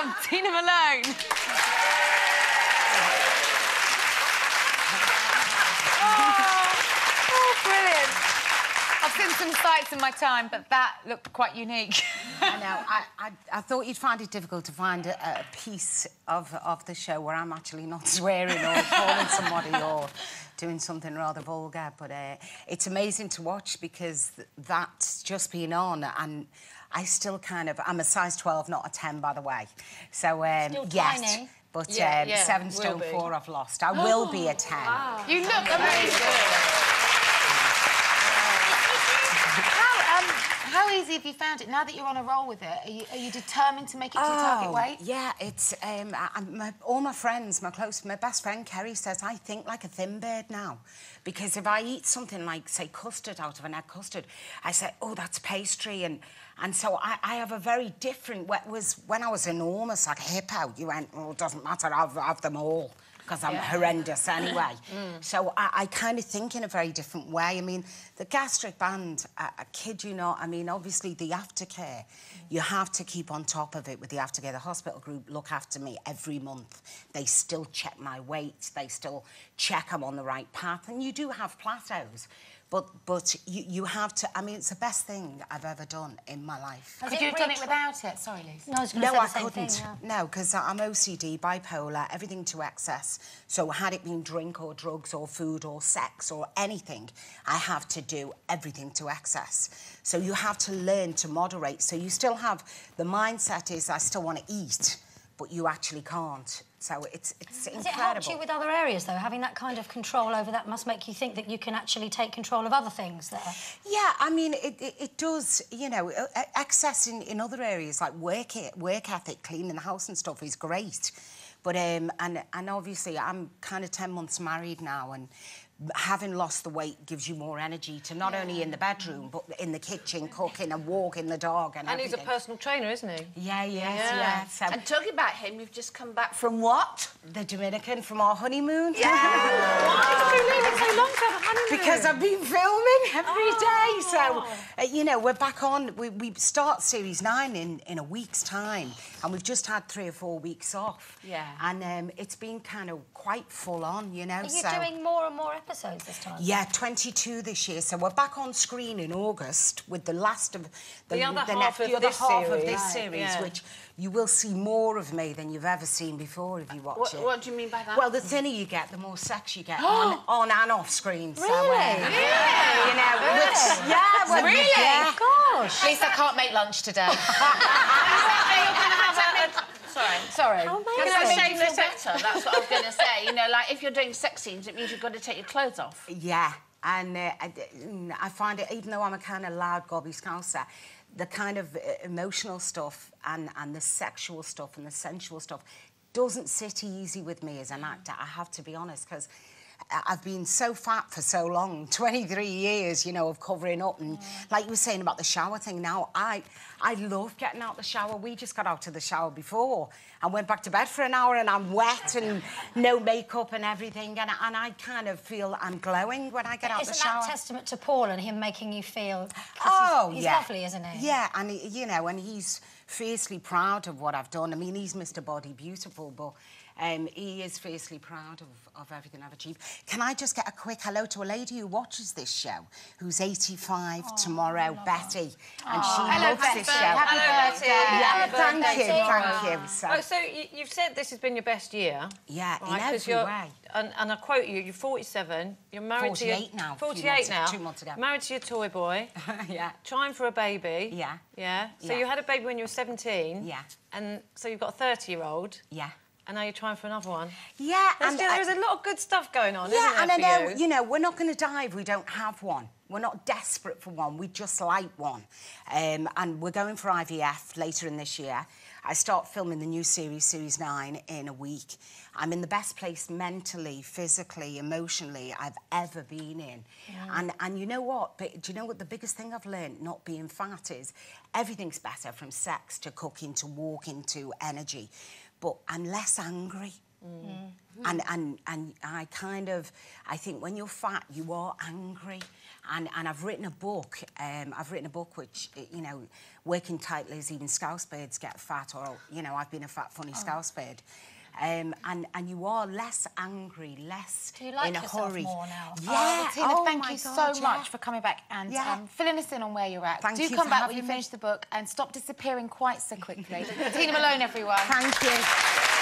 welcome Tina Malone. Oh, brilliant. I've seen some sights in my time, but that looked quite unique. I know. I thought you'd find it difficult to find a piece of the show where I'm actually not swearing or calling somebody or doing something rather vulgar, but it's amazing to watch because that's just been on, and I still kind of... I'm a size 12, not a 10, by the way. So, still tiny. But 7 stone 4 I've lost. I will be a 10. Wow. You look amazing. How easy have you found it? Now that you're on a roll with it, are you determined to make it to your target weight? Yeah, it's... all my friends, my best friend Kerry says I think like a thin bird now. Because if I eat something like, say, custard out of an egg custard, I say, oh, that's pastry. And so I have a very different... When I was enormous, like a hippo, you went, oh, it doesn't matter, I'll have them all. Because I'm horrendous anyway. So I kind of think in a very different way. I mean, the gastric band, I kid you not, I mean, obviously the aftercare, you have to keep on top of it with the aftercare. The hospital group look after me every month. They still check my weight, they still check I'm on the right path, and you do have plateaus. But you have to... I mean, it's the best thing I've ever done in my life. Could you have done it without it? Sorry, Lise. No, I was going to say the same couldn't. thing, No, because I'm OCD, bipolar, everything to excess. So had it been drink or drugs or food or sex or anything, I have to do everything to excess. So you have to learn to moderate. So you still have... The mindset is I still want to eat, but you actually can't. So it's incredible. Has it helped you with other areas, though? Having that kind of control over that must make you think that you can actually take control of other things there. Yeah, I mean, it does, you know, excess in other areas, like work ethic, cleaning the house and stuff is great. But, and obviously, I'm kind of 10 months married now, and having lost the weight gives you more energy to not only in the bedroom, but in the kitchen, cooking and walking the dog and everything. He's a personal trainer, isn't he? Yeah. So, and talking about him, you've just come back from what? The Dominican, from our honeymoon. Yeah! Why did you leave it so long to have a honeymoon? Because I've been filming every day. So, you know, we're back on. We start Series 9 in a week's time, and we've just had 3 or 4 weeks off. Yeah. And it's been kind of quite full on, you know. Are you doing more and more episodes this time? Yeah, 22 this year. So we're back on screen in August with the last of the other half of this series, which you will see more of me than you've ever seen before if you watch it. What do you mean by that? Well, the thinner you get, the more sex you get on and off screen. Really? So, you know, Really? Yeah. Gosh. Lisa, I can't make lunch today. Sorry. How Because I amazing. made you feel better, that's what I was going to say. You know, like, if you're doing sex scenes, it means you've got to take your clothes off. Yeah, and I find it, even though I'm a kind of loud gobby scouser, the kind of emotional stuff and the sexual stuff and the sensual stuff doesn't sit easy with me as an actor, I have to be honest, because I've been so fat for so long, 23 years, you know, of covering up. And like you were saying about the shower thing now, I love getting out the shower. We just got out of the shower before and went back to bed for an hour, and I'm wet and no makeup and everything. And I kind of feel I'm glowing when I get out the shower. Isn't that testament to Paul and him making you feel... He's lovely, isn't he? Yeah, and, you know, and he's fiercely proud of what I've done. I mean, he's Mr. Body Beautiful, but... he is fiercely proud of everything I've achieved. Can I just get a quick hello to a lady who watches this show, who's 85 tomorrow, Betty, and she loves this show. Happy birthday. Yeah, Happy thank you. So you've said this has been your best year. Yeah, right? in every way. And I quote you, you're 47, you're married to your... 48 now. 48 now. 2 months ago. Married to your toy boy. Yeah. Trying for a baby. Yeah. Yeah. So Yeah. you had a baby when you were 17. Yeah. And so you've got a 30-year-old. Yeah. And now you're trying for another one. Yeah, There's a lot of good stuff going on, yeah, isn't there, and I know, you? you know, we're not going to die if we don't have one. We're not desperate for one, we just like one. And we're going for IVF later in this year. I start filming the new series, Series 9, in a week. I'm in the best place mentally, physically, emotionally I've ever been in. Yeah. And you know what? But do you know what the biggest thing I've learned, not being fat, is everything's better, from sex to cooking to walking to energy. But I'm less angry. And I kind of... I think when you're fat, you are angry. And I've written a book. Which, you know, working title is even scouse birds get fat, or, you know, I've been a fat, funny scouse bird. And you are less angry, less Do you like in a yourself hurry. more now? Yeah. Tina, thank my you God, so yeah. much for coming back and Yeah. filling us in on where you're at. Thank Do you come for back when having you me. finish the book and stop disappearing quite so quickly. Tina Malone, everyone. Thank you.